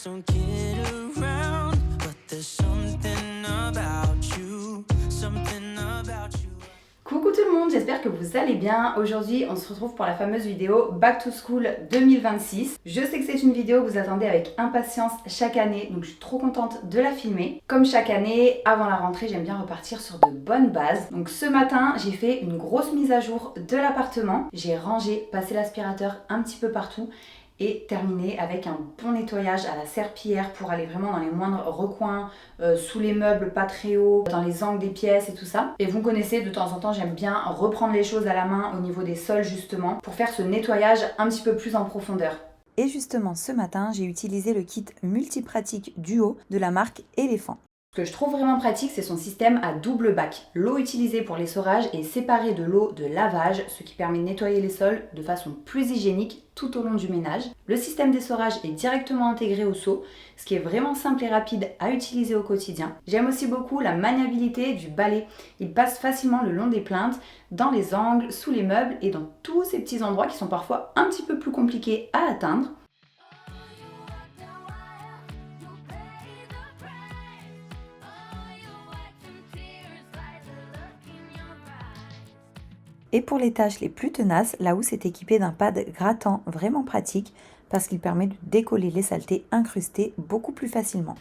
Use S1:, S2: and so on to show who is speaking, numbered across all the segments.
S1: just don't get around, but there's something about you, something about you.
S2: Coucou tout le monde, j'espère que vous allez bien. Aujourd'hui, on se retrouve pour la fameuse vidéo Back to School 2026. Je sais que c'est une vidéo que vous attendez avec impatience chaque année, donc je suis trop contente de la filmer. Comme chaque année, avant la rentrée, j'aime bien repartir sur de bonnes bases. Donc ce matin, j'ai fait une grosse mise à jour de l'appartement. J'ai rangé, passé l'aspirateur un petit peu partout et terminer avec un bon nettoyage à la serpillière pour aller vraiment dans les moindres recoins, sous les meubles pas très hauts, dans les angles des pièces et tout ça. Et vous me connaissez, de temps en temps j'aime bien reprendre les choses à la main au niveau des sols justement pour faire ce nettoyage un petit peu plus en profondeur. Et justement ce matin j'ai utilisé le kit multipratique Duo de la marque Elephant. Ce que je trouve vraiment pratique, c'est son système à double bac. L'eau utilisée pour l'essorage est séparée de l'eau de lavage, ce qui permet de nettoyer les sols de façon plus hygiénique tout au long du ménage. Le système d'essorage est directement intégré au seau, ce qui est vraiment simple et rapide à utiliser au quotidien. J'aime aussi beaucoup la maniabilité du balai. Il passe facilement le long des plinthes, dans les angles, sous les meubles et dans tous ces petits endroits qui sont parfois un petit peu plus compliqués à atteindre. Et pour les tâches les plus tenaces, la housse est équipée d'un pad grattant vraiment pratique parce qu'il permet de décoller les saletés incrustées beaucoup plus facilement.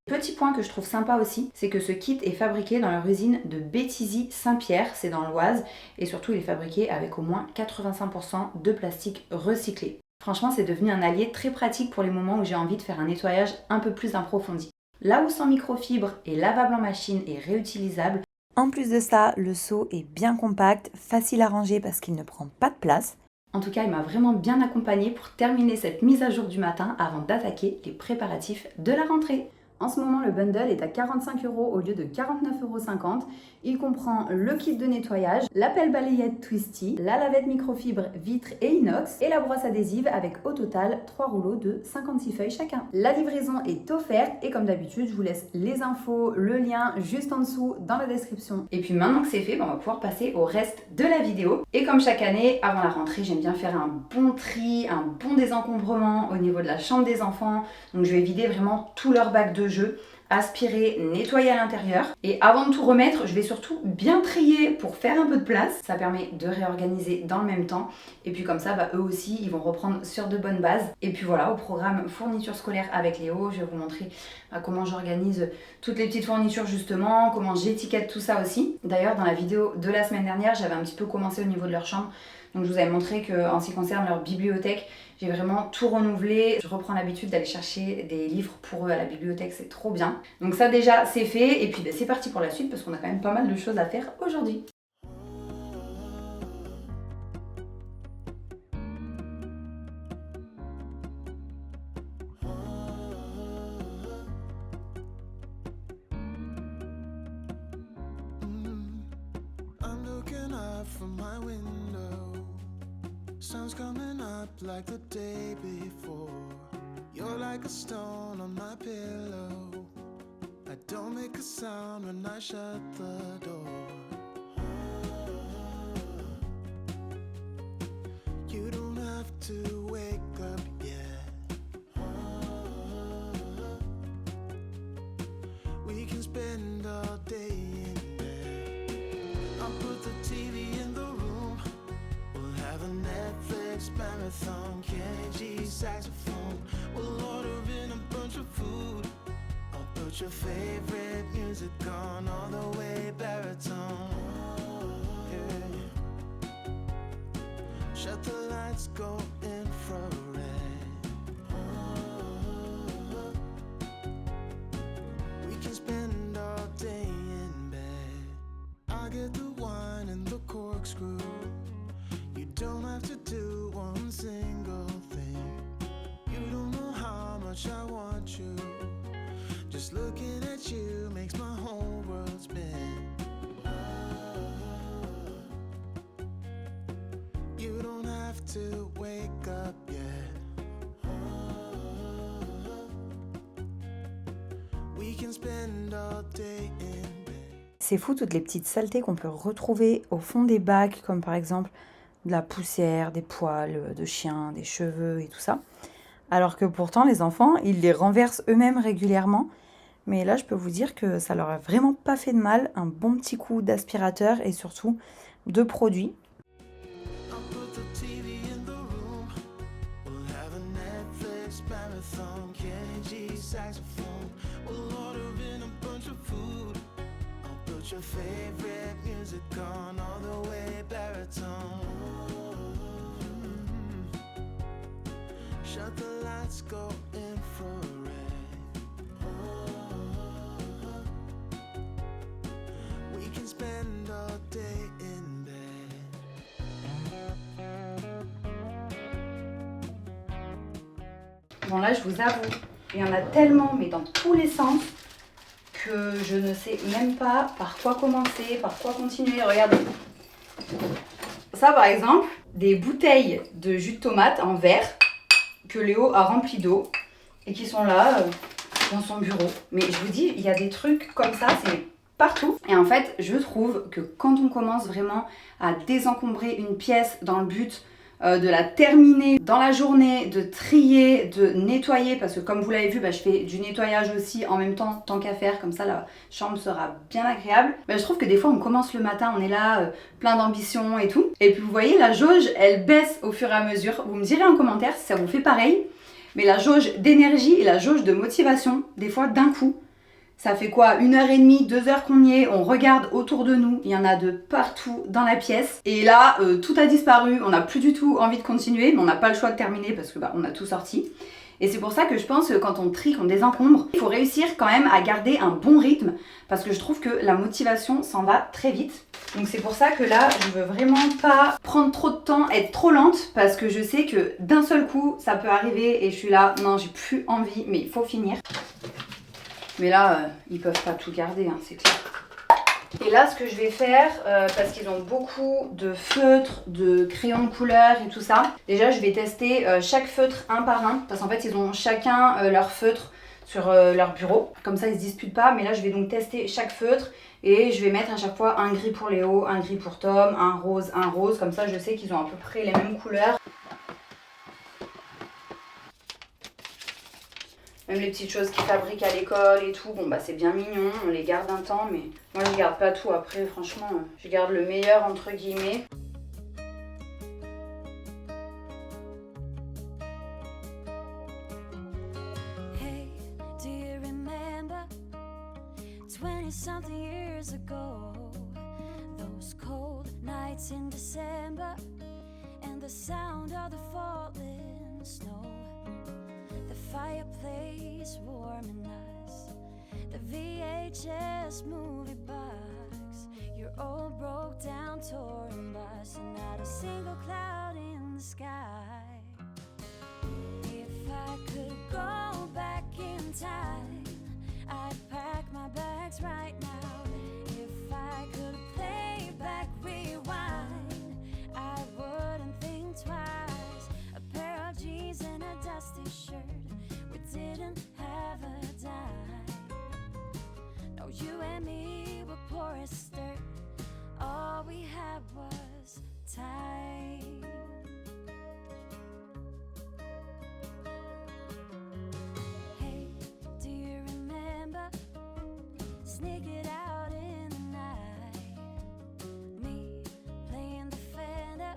S2: Petit point que je trouve sympa aussi, c'est que ce kit est fabriqué dans leur usine de Béthisy Saint-Pierre, c'est dans l'Oise, et surtout il est fabriqué avec au moins 85% de plastique recyclé. Franchement, c'est devenu un allié très pratique pour les moments où j'ai envie de faire un nettoyage un peu plus approfondi. La housse en microfibre est lavable en machine et réutilisable. En plus de ça, le seau est bien compact, facile à ranger parce qu'il ne prend pas de place. En tout cas, il m'a vraiment bien accompagnée pour terminer cette mise à jour du matin avant d'attaquer les préparatifs de la rentrée. En ce moment, le bundle est à 45 € au lieu de 49,50 €. Il comprend le kit de nettoyage, la pelle balayette Twisty, la lavette microfibre vitre et inox et la brosse adhésive avec au total 3 rouleaux de 56 feuilles chacun. La livraison est offerte et comme d'habitude, je vous laisse les infos, le lien juste en dessous dans la description. Et puis maintenant que c'est fait, on va pouvoir passer au reste de la vidéo. Et comme chaque année, avant la rentrée, j'aime bien faire un bon tri, un bon désencombrement au niveau de la chambre des enfants. Donc je vais vider vraiment tout leur bac de jeu, aspirer, nettoyer à l'intérieur. Et avant de tout remettre, je vais surtout bien trier pour faire un peu de place. Ça permet de réorganiser dans le même temps. Et puis comme ça, eux aussi, ils vont reprendre sur de bonnes bases. Et puis voilà, au programme fourniture scolaire avec Léo, je vais vous montrer comment j'organise toutes les petites fournitures justement, comment j'étiquette tout ça aussi. D'ailleurs, dans la vidéo de la semaine dernière, j'avais un petit peu commencé au niveau de leur chambre. Donc je vous avais montré qu'en ce qui concerne leur bibliothèque, j'ai vraiment tout renouvelé. Je reprends l'habitude d'aller chercher des livres pour eux à la bibliothèque, c'est trop bien. Donc ça déjà c'est fait et puis c'est parti pour la suite parce qu'on a quand même pas mal de choses à faire aujourd'hui.
S1: From my window, sun's coming up like the day before. You're like a stone on my pillow. I don't make a sound when I shut the door. You don't have to wake up yet. We can spend all day in bed. I'll put the TV in the room. We'll have a Netflix marathon, Kenny G saxophone. We'll order in a bunch of food. I'll put your favorite music on all the way baritone. Yeah. Shut the lights, go infrared. We can spend all day in bed. I get the wine and the corkscrew. You don't have to do one single thing. You don't know how much I want you. Just looking at you makes my whole world spin. You don't have to wake up yet. We can spend all day in bed.
S2: C'est fou toutes les petites saletés qu'on peut retrouver au fond des bacs, comme par exemple de la poussière, des poils de chien, des cheveux et tout ça. alors que pourtant les enfants, ils les renversent eux-mêmes régulièrement. Mais là, je peux vous dire que ça leur a vraiment pas fait de mal, un bon petit coup d'aspirateur et surtout de produits.
S1: I'll put the TV in the room. We'll have a Netflix marathon. Kenny G saxophone. We'll order in a bunch of food. I'll put your favorite music on all the way baritone. Shut the lights, go infrared. We can spend all day in bed.
S2: Bon là, je vous avoue, il y en a tellement, mais dans tous les sens, que je ne sais même pas par quoi commencer, par quoi continuer. Regardez. Ça, par exemple, des bouteilles de jus de tomate en verre que Léo a rempli d'eau et qui sont là dans son bureau. Mais je vous dis, il y a des trucs comme ça, c'est partout. Et en fait, je trouve que quand on commence vraiment à désencombrer une pièce dans le but de la terminer dans la journée, de trier, de nettoyer, parce que comme vous l'avez vu, je fais du nettoyage aussi en même temps, tant qu'à faire, comme ça la chambre sera bien agréable. Je trouve que des fois on commence le matin, on est là, plein d'ambition et tout, et puis vous voyez la jauge, elle baisse au fur et à mesure. Vous me direz en commentaire si ça vous fait pareil, mais la jauge d'énergie et la jauge de motivation, des fois d'un coup, ça fait quoi, 1h30, 2h qu'on y est, on regarde autour de nous, il y en a de partout dans la pièce. Et là, tout a disparu, on n'a plus du tout envie de continuer, mais on n'a pas le choix de terminer parce que on a tout sorti. Et c'est pour ça que je pense que quand on trie, qu'on désencombre, il faut réussir quand même à garder un bon rythme parce que je trouve que la motivation s'en va très vite. Donc c'est pour ça que là, je veux vraiment pas prendre trop de temps, être trop lente parce que je sais que d'un seul coup, ça peut arriver et je suis là, non, j'ai plus envie, mais il faut finir. Mais là, ils peuvent pas tout garder, hein, c'est clair. Et là, ce que je vais faire, parce qu'ils ont beaucoup de feutres, de crayons de couleur et tout ça, déjà, je vais tester chaque feutre un par un, parce qu'en fait, ils ont chacun leur feutre sur leur bureau. Comme ça, ils se disputent pas. Mais là, je vais donc tester chaque feutre et je vais mettre à chaque fois un gris pour Léo, un gris pour Tom, un rose. Comme ça, je sais qu'ils ont à peu près les mêmes couleurs. Même les petites choses qu'ils fabriquent à l'école et tout, bon c'est bien mignon, on les garde un temps, mais moi je garde pas tout après, franchement, je garde le meilleur entre guillemets.
S3: Hey, do you remember 20-something years ago? Those cold nights in December and the sound of the falling snow. Fireplace warming us, the VHS movie box, your old broke down touring bus, and not a single cloud in the sky. If I could go back in time, I'd pack my bags right now. If I could play back, rewind, I wouldn't think twice. A pair of jeans and a dusty shirt, didn't have a dime. No, you and me were poor as dirt. All we had was time. Hey, do you remember? Sneak it out in the night. Me playing the Fender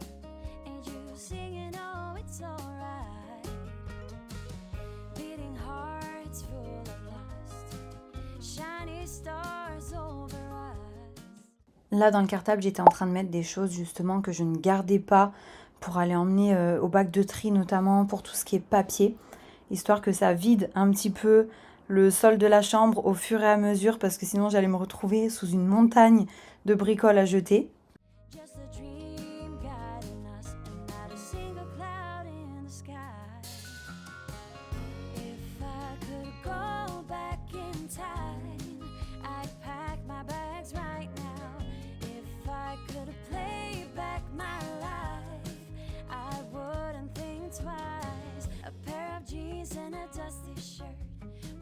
S3: and you singing, oh, it's alright.
S2: Là dans le cartable, j'étais en train de mettre des choses justement que je ne gardais pas pour aller emmener au bac de tri, notamment pour tout ce qui est papier, histoire que ça vide un petit peu le sol de la chambre au fur et à mesure, parce que sinon j'allais me retrouver sous une montagne de bricoles à jeter.
S3: And a dusty shirt,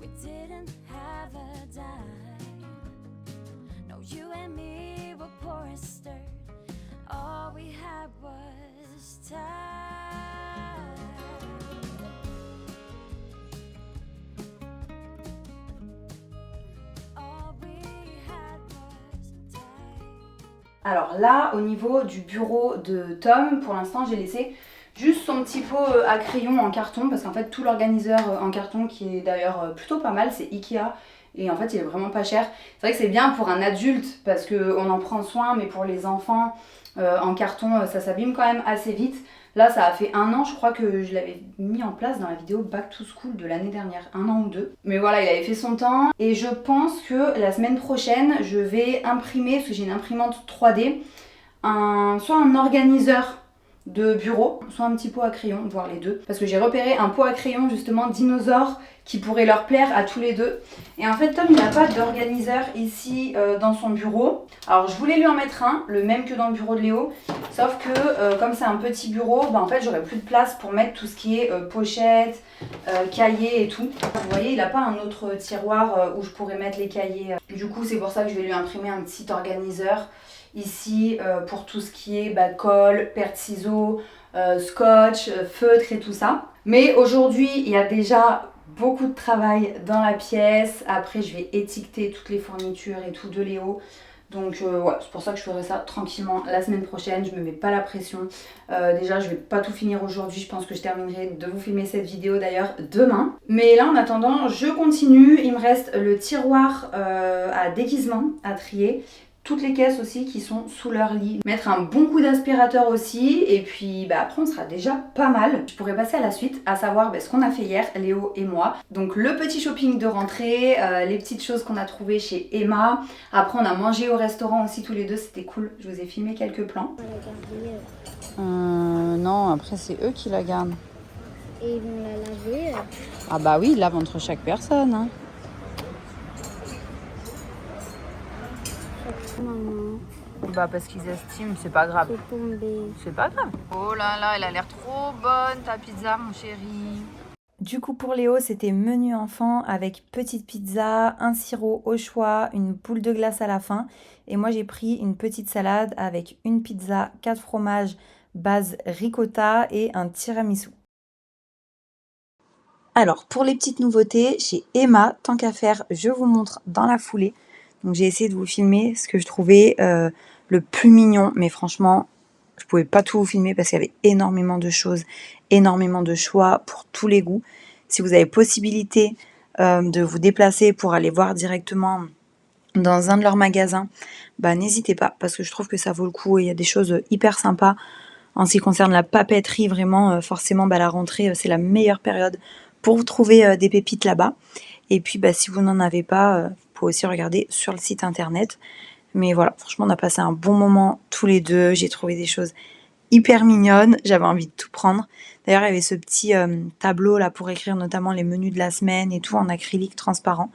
S3: we didn't have a dime. No, you and me were poor as dirt. All we had was time.
S2: Alors là, au niveau du bureau de Tom, pour l'instant j'ai laissé juste son petit pot à crayon en carton, parce qu'en fait tout l'organiseur en carton, qui est d'ailleurs plutôt pas mal, c'est Ikea, et en fait il est vraiment pas cher. C'est vrai que c'est bien pour un adulte parce qu'on en prend soin, mais pour les enfants en carton ça s'abîme quand même assez vite. Là ça a fait 1 an, je crois que je l'avais mis en place dans la vidéo Back to School de l'année dernière, 1 an ou 2. Mais voilà, il avait fait son temps, et je pense que la semaine prochaine je vais imprimer, parce que j'ai une imprimante 3D, soit un organiseur de bureau, soit un petit pot à crayon, voire les deux. Parce que j'ai repéré un pot à crayon justement dinosaure qui pourrait leur plaire à tous les deux. Et en fait Tom il n'a pas d'organiseur ici dans son bureau. Alors je voulais lui en mettre un, le même que dans le bureau de Léo. Sauf que comme c'est un petit bureau, bah, en fait j'aurais plus de place pour mettre tout ce qui est pochette, cahiers et tout. Vous voyez, il n'a pas un autre tiroir où je pourrais mettre les cahiers. Du coup c'est pour ça que je vais lui imprimer un petit organiseur ici pour tout ce qui est colle, perte-ciseaux, scotch, feutre et tout ça. Mais aujourd'hui il y a déjà beaucoup de travail dans la pièce. Après je vais étiqueter toutes les fournitures et tout de Léo. Donc ouais, c'est pour ça que je ferai ça tranquillement la semaine prochaine. Je me mets pas la pression. Déjà je vais pas tout finir aujourd'hui. Je pense que je terminerai de vous filmer cette vidéo d'ailleurs demain. Mais là en attendant je continue. Il me reste le tiroir à déguisement à trier. Toutes les caisses aussi qui sont sous leur lit. Mettre un bon coup d'aspirateur aussi. Et puis après on sera déjà pas mal. Je pourrais passer à la suite, à savoir ce qu'on a fait hier, Léo et moi. Donc le petit shopping de rentrée, les petites choses qu'on a trouvées chez Emma. Après on a mangé au restaurant aussi tous les deux, c'était cool. Je vous ai filmé quelques plans.
S4: Non, après c'est eux qui la gardent.
S5: Et ils vont la laver.
S4: Ah bah oui, ils lavent entre chaque personne. Hein.
S5: Maman,
S4: Bah parce qu'ils estiment, c'est pas grave.
S5: c'est tombé.
S4: C'est pas grave. Oh là là, elle a l'air trop bonne ta pizza, mon chéri.
S2: Du coup pour Léo c'était menu enfant avec petite pizza, un sirop au choix, une boule de glace à la fin. Et moi j'ai pris une petite salade avec une pizza, 4 fromages, base ricotta et un tiramisu. Alors pour les petites nouveautés, chez Emma, tant qu'à faire, je vous montre dans la foulée. Donc j'ai essayé de vous filmer ce que je trouvais le plus mignon, mais franchement je pouvais pas tout vous filmer parce qu'il y avait énormément de choses, énormément de choix pour tous les goûts. Si vous avez possibilité de vous déplacer pour aller voir directement dans un de leurs magasins, n'hésitez pas parce que je trouve que ça vaut le coup et il y a des choses hyper sympas. En ce qui concerne la papeterie, vraiment, forcément, la rentrée, c'est la meilleure période pour vous trouver des pépites là-bas. Et puis, si vous n'en avez pas, vous pouvez aussi regarder sur le site internet. Mais voilà, franchement, on a passé un bon moment tous les deux. J'ai trouvé des choses hyper mignonnes. J'avais envie de tout prendre. D'ailleurs, il y avait ce petit tableau là pour écrire notamment les menus de la semaine et tout en acrylique transparent.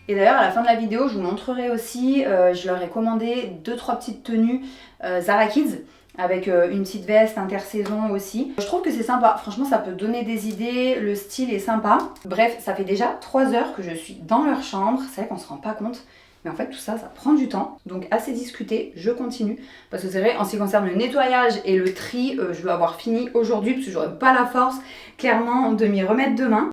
S2: Et d'ailleurs à la fin de la vidéo je vous montrerai aussi, je leur ai commandé 2-3 petites tenues Zara Kids avec une petite veste intersaison aussi. Je trouve que c'est sympa, franchement ça peut donner des idées, le style est sympa. Bref, ça fait déjà 3 heures que je suis dans leur chambre, c'est vrai qu'on se rend pas compte. Mais en fait tout ça, ça prend du temps, donc assez discuté, je continue. Parce que c'est vrai, en ce qui concerne le nettoyage et le tri, je veux avoir fini aujourd'hui parce que j'aurai pas la force clairement de m'y remettre demain.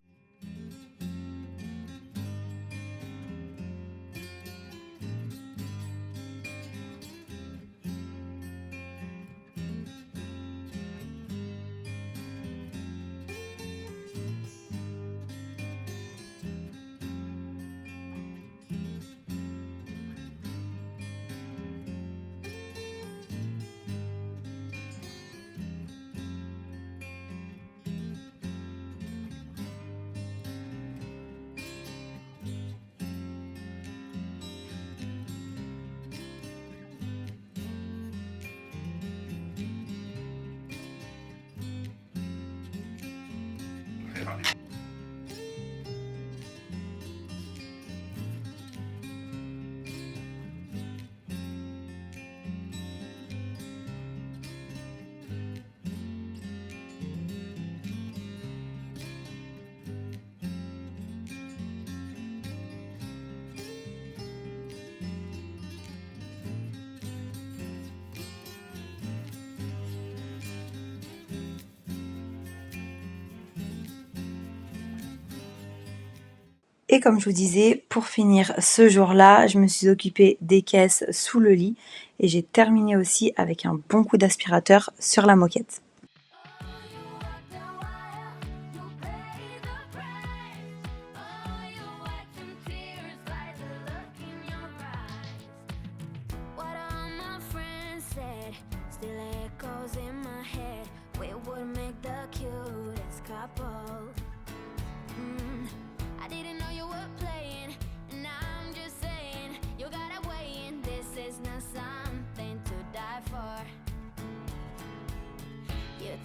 S2: Et comme je vous disais, pour finir ce jour-là, je me suis occupée des caisses sous le lit et j'ai terminé aussi avec un bon coup d'aspirateur sur la moquette.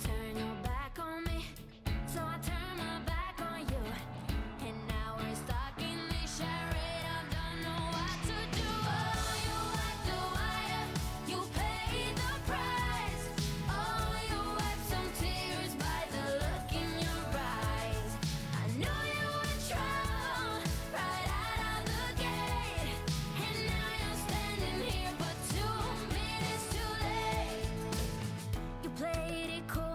S3: Turn your back on me, so I turn my back on you. And now we're stuck in this charade. I don't know what to do. Oh, you wiped the wire, you paid the price. Oh, you wiped some tears by the look in your eyes. I knew you were trouble right out of the gate. And now you're standing here, but 2 minutes too late. You played it cool.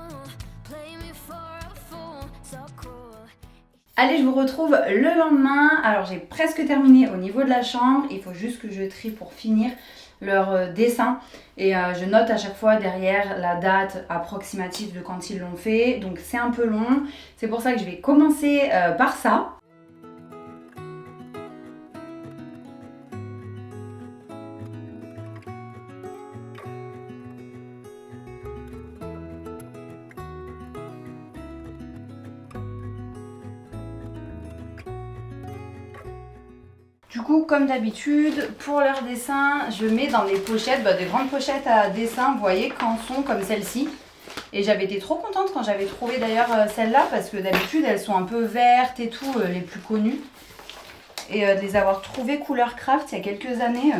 S2: Allez, je vous retrouve le lendemain. Alors j'ai presque terminé au niveau de la chambre. Il faut juste que je trie pour finir leur dessin. Et je note à chaque fois derrière la date approximative de quand ils l'ont fait. Donc c'est un peu long. C'est pour ça que je vais commencer par ça. Du coup, comme d'habitude, pour leurs dessins, je mets dans des pochettes, des grandes pochettes à dessin, vous voyez, canson comme celle-ci. Et j'avais été trop contente quand j'avais trouvé d'ailleurs celle-là, parce que d'habitude, elles sont un peu vertes et tout, les plus connues. Et de les avoir trouvées couleur craft il y a quelques années,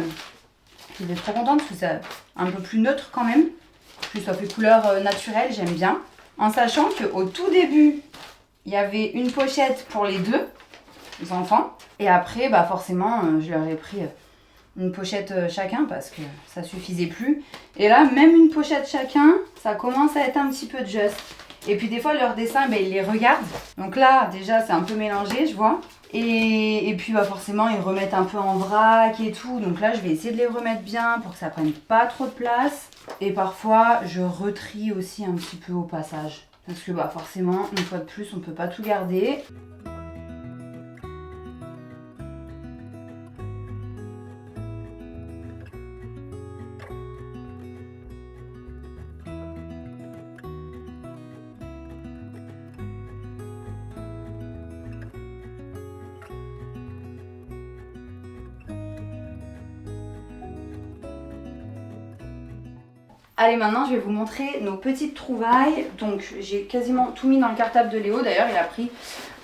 S2: j'étais trop contente, parce que c'est un peu plus neutre quand même. Puis ça fait couleur naturelle, j'aime bien. En sachant qu'au tout début, il y avait une pochette pour les deux enfants. Et après, forcément, je leur ai pris une pochette chacun parce que ça suffisait plus. Et là, même une pochette chacun, ça commence à être un petit peu juste. Et puis des fois, leurs dessins, ils les regardent. Donc là, déjà, c'est un peu mélangé, je vois. Et puis forcément, ils remettent un peu en vrac et tout. Donc là, je vais essayer de les remettre bien pour que ça prenne pas trop de place. Et parfois, je retrie aussi un petit peu au passage. Parce que forcément, une fois de plus, on peut pas tout garder. Allez, maintenant je vais vous montrer nos petites trouvailles. Donc j'ai quasiment tout mis dans le cartable de Léo. D'ailleurs il a pris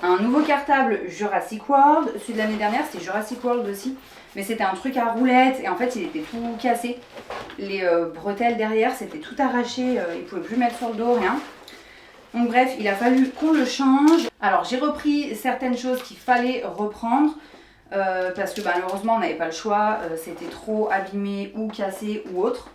S2: un nouveau cartable Jurassic World. Celui de l'année dernière c'était Jurassic World aussi. Mais c'était un truc à roulettes et en fait il était tout cassé. Les bretelles derrière c'était tout arraché. Il ne pouvait plus mettre sur le dos, rien. Donc bref, il a fallu qu'on le change. Alors j'ai repris certaines choses qu'il fallait reprendre. Parce que malheureusement on n'avait pas le choix. C'était trop abîmé ou cassé ou autre.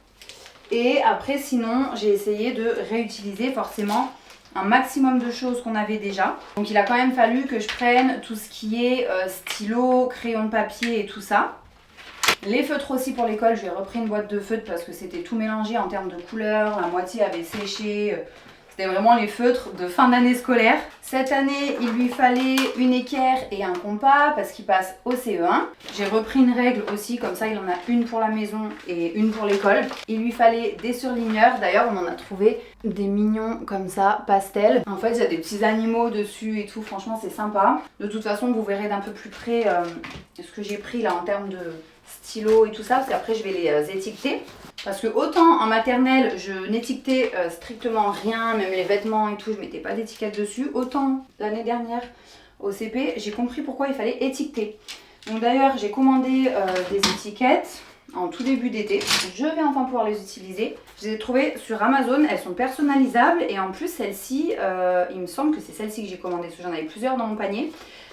S2: Et après sinon j'ai essayé de réutiliser forcément un maximum de choses qu'on avait déjà. Donc il a quand même fallu que je prenne tout ce qui est stylo, crayon de papier et tout ça. Les feutres aussi pour l'école, j'ai repris une boîte de feutres parce que c'était tout mélangé en termes de couleurs, la moitié avait séché. C'était vraiment les feutres de fin d'année scolaire. Cette année, il lui fallait une équerre et un compas parce qu'il passe au CE1. J'ai repris une règle aussi, comme ça il en a une pour la maison et une pour l'école. Il lui fallait des surligneurs, d'ailleurs on en a trouvé des mignons comme ça, pastel. En fait il y a des petits animaux dessus et tout, franchement c'est sympa. De toute façon vous verrez d'un peu plus près ce que j'ai pris là en termes de stylo et tout ça, parce qu'après je vais les étiqueter. Parce que autant en maternelle je n'étiquetais strictement rien, même les vêtements et tout, je mettais pas d'étiquette dessus. Autant l'année dernière au CP, j'ai compris pourquoi il fallait étiqueter. Donc d'ailleurs j'ai commandé des étiquettes en tout début d'été. Je vais enfin pouvoir les utiliser. Je les ai trouvées sur Amazon, elles sont personnalisables et en plus celle-ci, il me semble que c'est celle-ci que j'ai commandée, parce que j'en avais plusieurs dans mon panier.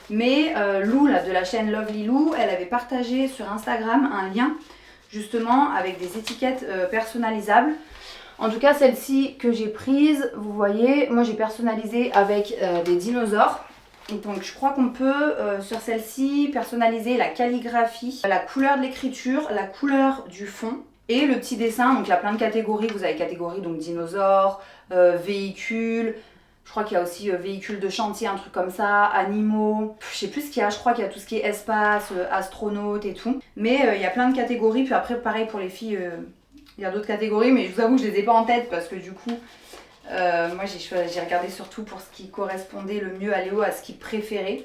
S2: Mais Lou là, de la chaîne Lovely Lou, elle avait partagé sur Instagram un lien justement avec des étiquettes personnalisables. En tout cas celle-ci que j'ai prise, vous voyez, moi j'ai personnalisé avec des dinosaures. Donc je crois qu'on peut sur celle-ci personnaliser la calligraphie, la couleur de l'écriture, la couleur du fond et le petit dessin. Donc il y a plein de catégories, vous avez catégorie donc dinosaures, véhicules, je crois qu'il y a aussi véhicules de chantier, un truc comme ça, animaux, je sais plus ce qu'il y a, je crois qu'il y a tout ce qui est espace, astronautes et tout. Mais il y a plein de catégories, puis après pareil pour les filles, il y a d'autres catégories, mais je vous avoue que je les ai pas en tête parce que du coup... moi j'ai regardé surtout pour ce qui correspondait le mieux à Léo, à ce qu'il préférait.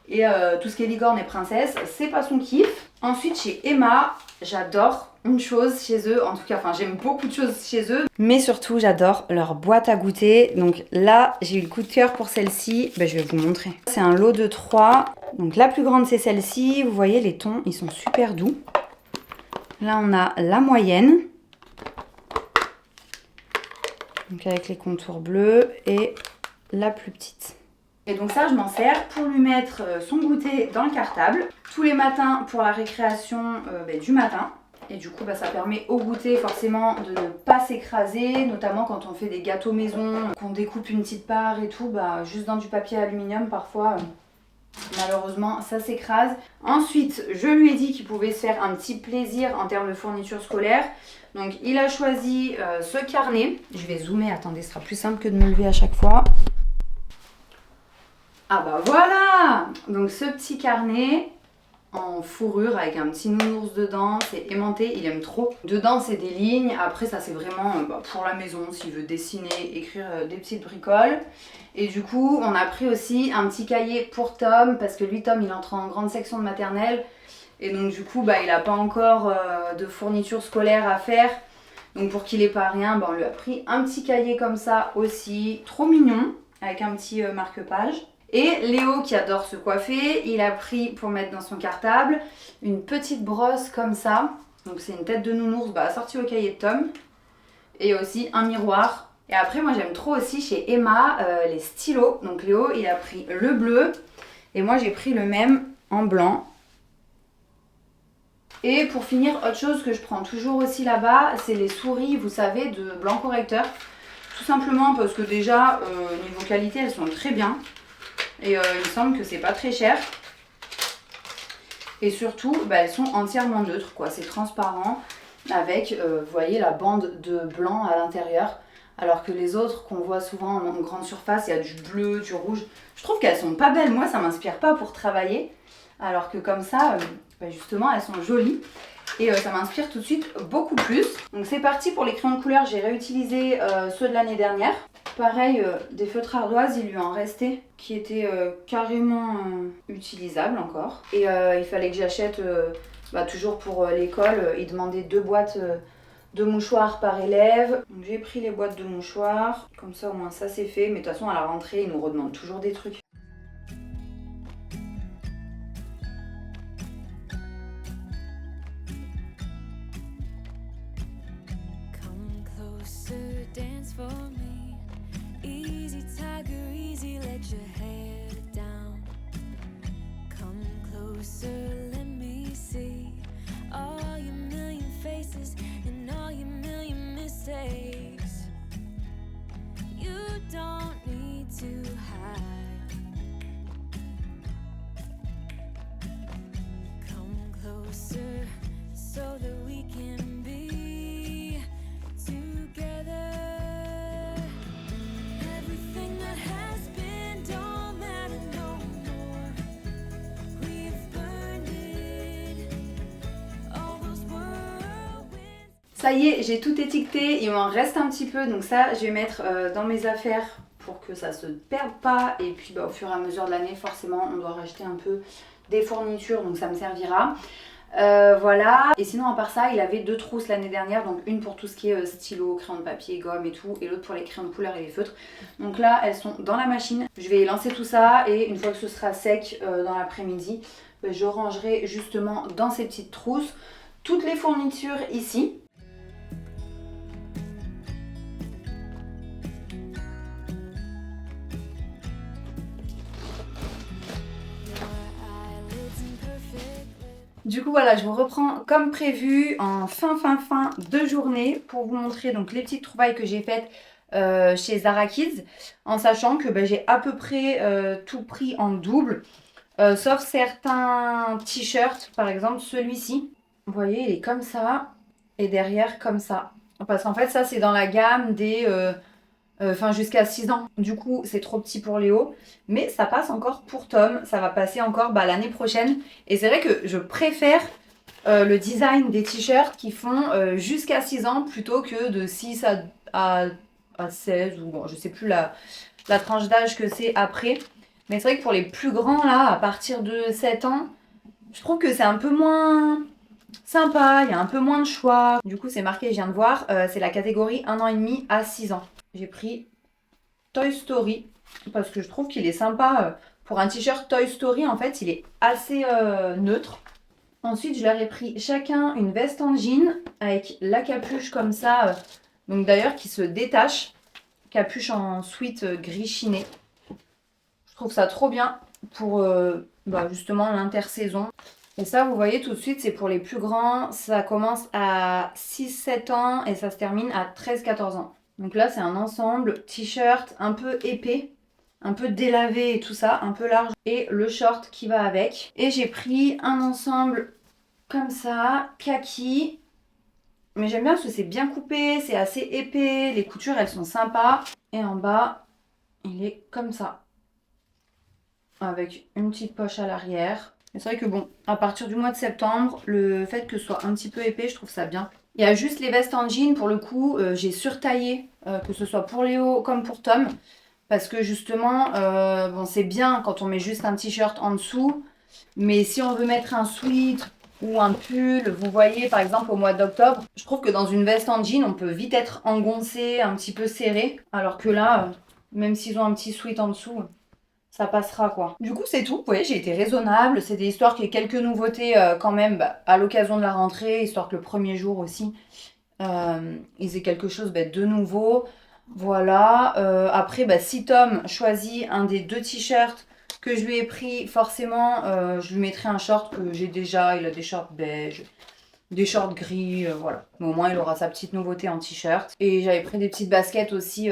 S2: Et tout ce qui est licorne et princesse, c'est pas son kiff. Ensuite chez Emma, j'adore une chose chez eux, en tout cas, enfin j'aime beaucoup de choses chez eux. Mais surtout j'adore leur boîte à goûter. Donc là j'ai eu le coup de cœur pour celle-ci, je vais vous montrer. C'est un lot de 3. Donc la plus grande c'est celle-ci, vous voyez les tons, ils sont super doux. Là on a la moyenne. Donc avec les contours bleus et la plus petite. Et donc ça je m'en sers pour lui mettre son goûter dans le cartable. Tous les matins pour la récréation du matin. Et du coup ça permet au goûter forcément de ne pas s'écraser. Notamment quand on fait des gâteaux maison, qu'on découpe une petite part et tout. Juste dans du papier aluminium parfois malheureusement ça s'écrase. Ensuite je lui ai dit qu'il pouvait se faire un petit plaisir en termes de fourniture scolaire. Donc il a choisi ce carnet. Je vais zoomer, attendez, ce sera plus simple que de me lever à chaque fois. Ah bah voilà! Donc ce petit carnet en fourrure avec un petit nounours dedans, c'est aimanté, il aime trop. Dedans c'est des lignes, après ça c'est vraiment pour la maison, s'il veut dessiner, écrire des petites bricoles. Et du coup on a pris aussi un petit cahier pour Tom, parce que lui Tom il entre en grande section de maternelle. Et donc du coup il n'a pas encore de fourniture scolaire à faire. Donc pour qu'il n'ait pas rien, on lui a pris un petit cahier comme ça aussi, trop mignon, avec un petit marque-page. Et Léo qui adore se coiffer, il a pris pour mettre dans son cartable une petite brosse comme ça. Donc c'est une tête de nounours assortie au cahier de Tom. Et aussi un miroir. Et après moi j'aime trop aussi chez Emma les stylos. Donc Léo il a pris le bleu et moi j'ai pris le même en blanc. Et pour finir, autre chose que je prends toujours aussi là-bas, c'est les souris, vous savez, de blanc correcteur. Tout simplement parce que déjà, niveau qualité, elles sont très bien. Et il me semble que c'est pas très cher. Et surtout, elles sont entièrement neutres, quoi. C'est transparent avec, vous voyez, la bande de blanc à l'intérieur. Alors que les autres qu'on voit souvent en grande surface, il y a du bleu, du rouge. Je trouve qu'elles sont pas belles. Moi, ça m'inspire pas pour travailler. Alors que comme ça... justement elles sont jolies et ça m'inspire tout de suite beaucoup plus. Donc c'est parti pour les crayons de couleur, j'ai réutilisé ceux de l'année dernière. Pareil, des feutres ardoises, il lui en restait qui étaient carrément utilisables encore. Et il fallait que j'achète, toujours pour l'école, il demandait 2 boîtes de mouchoirs par élève. Donc j'ai pris les boîtes de mouchoirs, comme ça au moins ça c'est fait. Mais de toute façon à la rentrée, ils nous redemandent toujours des trucs.
S3: Dance for me, easy tiger, easy, let your head down. Come closer, let me see all your million faces and all your million mistakes. You don't need to hide. Come closer so that we can be together. Everything that has been don't matter no more. We've burned it. All those whirlwinds.
S2: Ça y est, j'ai tout étiqueté, il m'en reste un petit peu, donc ça je vais mettre dans mes affaires pour que ça se perde pas. Et puis au fur et à mesure de l'année, forcément on doit racheter un peu des fournitures, donc ça me servira. Voilà, et sinon à part ça il avait 2 trousses l'année dernière, donc une pour tout ce qui est stylo, crayon de papier, gomme et tout, et l'autre pour les crayons de couleur et les feutres. Donc là elles sont dans la machine, je vais lancer tout ça et une fois que ce sera sec dans l'après-midi, je rangerai justement dans ces petites trousses toutes les fournitures ici. Du coup voilà, je vous reprends comme prévu en fin de journée pour vous montrer donc les petites trouvailles que j'ai faites chez Zara Kids, en sachant que j'ai à peu près tout pris en double, sauf certains t-shirts, par exemple celui-ci. Vous voyez, il est comme ça, et derrière comme ça. Parce qu'en fait, ça c'est dans la gamme des... jusqu'à 6 ans. Du coup, c'est trop petit pour Léo. Mais ça passe encore pour Tom. Ça va passer encore l'année prochaine. Et c'est vrai que je préfère le design des t-shirts qui font jusqu'à 6 ans plutôt que de 6 à 16 ou bon, je sais plus la tranche d'âge que c'est après. Mais c'est vrai que pour les plus grands, là, à partir de 7 ans, je trouve que c'est un peu moins sympa. Il y a un peu moins de choix. Du coup, c'est marqué, je viens de voir, c'est la catégorie 1 an et demi à 6 ans. J'ai pris Toy Story parce que je trouve qu'il est sympa. Pour un t-shirt Toy Story, en fait, il est assez neutre. Ensuite, je leur ai pris chacun une veste en jean avec la capuche comme ça. Donc d'ailleurs, qui se détache. Capuche en sweat gris chiné. Je trouve ça trop bien pour justement l'intersaison. Et ça, vous voyez tout de suite, c'est pour les plus grands. Ça commence à 6-7 ans et ça se termine à 13-14 ans. Donc là, c'est un ensemble t-shirt un peu épais, un peu délavé et tout ça, un peu large. Et le short qui va avec. Et j'ai pris un ensemble comme ça, kaki. Mais j'aime bien parce que c'est bien coupé, c'est assez épais. Les coutures, elles sont sympas. Et en bas, il est comme ça. Avec une petite poche à l'arrière. Et c'est vrai que bon, à partir du mois de septembre, le fait que ce soit un petit peu épais, je trouve ça bien. Il y a juste les vestes en jean, pour le coup, j'ai surtaillé, que ce soit pour Léo comme pour Tom. Parce que justement, c'est bien quand on met juste un t-shirt en dessous. Mais si on veut mettre un sweat ou un pull, vous voyez par exemple au mois d'octobre, je trouve que dans une veste en jean, on peut vite être engoncé, un petit peu serré. Alors que là, même s'ils ont un petit sweat en dessous, ça passera quoi. Du coup c'est tout, vous voyez, j'ai été raisonnable, c'est des histoires qui aient quelques nouveautés quand même à l'occasion de la rentrée, histoire que le premier jour aussi, ils aient quelque chose de nouveau. Voilà, après si Tom choisit un des 2 t-shirts que je lui ai pris, forcément je lui mettrai un short que j'ai déjà, il a des shorts beige, des shorts gris, voilà. Mais au moins il aura sa petite nouveauté en t-shirt. Et j'avais pris des petites baskets aussi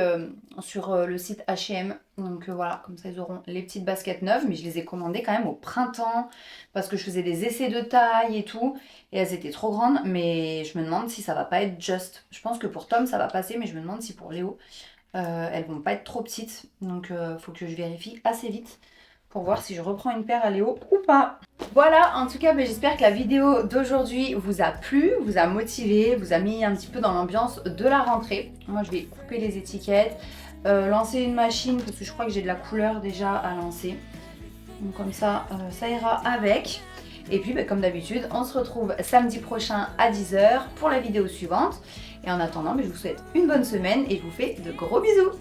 S2: sur le site H&M. Donc voilà, comme ça ils auront les petites baskets neuves. Mais je les ai commandées quand même au printemps parce que je faisais des essais de taille et tout. Et elles étaient trop grandes, mais je me demande si ça va pas être juste. Je pense que pour Tom ça va passer, mais je me demande si pour Léo elles vont pas être trop petites. Donc faut que je vérifie assez vite pour voir si je reprends une paire à Léo ou pas. Voilà, en tout cas, j'espère que la vidéo d'aujourd'hui vous a plu, vous a motivé, vous a mis un petit peu dans l'ambiance de la rentrée. Moi, je vais couper les étiquettes, lancer une machine parce que je crois que j'ai de la couleur déjà à lancer. Donc comme ça, ça ira avec. Et puis, comme d'habitude, on se retrouve samedi prochain à 10 h pour la vidéo suivante. Et en attendant, je vous souhaite une bonne semaine et je vous fais de gros bisous.